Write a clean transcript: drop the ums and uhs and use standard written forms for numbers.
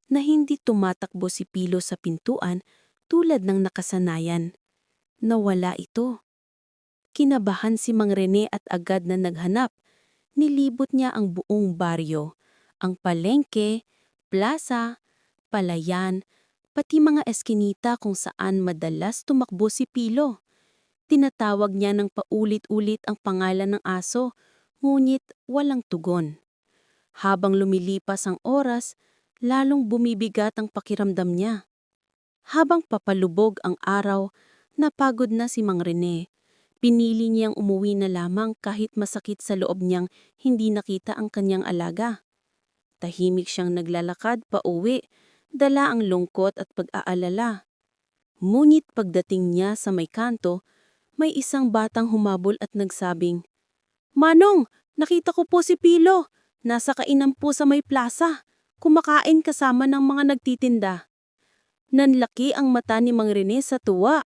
na hindi tumatakbo si Pilo sa pintuan tulad ng nakasanayan. Nawala ito. Kinabahan si Mang Rene at agad na naghanap. Nilibot niya ang buong baryo, ang palengke, plaza, palayan, pati mga eskinita kung saan madalas tumakbo si Pilo. Tinatawag niya ng paulit-ulit ang pangalan ng aso, ngunit walang tugon. Habang lumilipas ang oras, lalong bumibigat ang pakiramdam niya. Habang papalubog ang araw, napagod na si Mang Rene. Pinili niyang umuwi na lamang kahit masakit sa loob niyang hindi nakita ang kanyang alaga. Tahimik siyang naglalakad pa uwi, dala ang lungkot at pag-aalala. Ngunit pagdating niya sa may kanto, may isang batang humabol at nagsabing, "Manong, nakita ko po si Pilo. Nasa kainan po sa may plaza. Kumakain kasama ng mga nagtitinda." Nanlaki ang mata ni Mang Rene sa tuwa.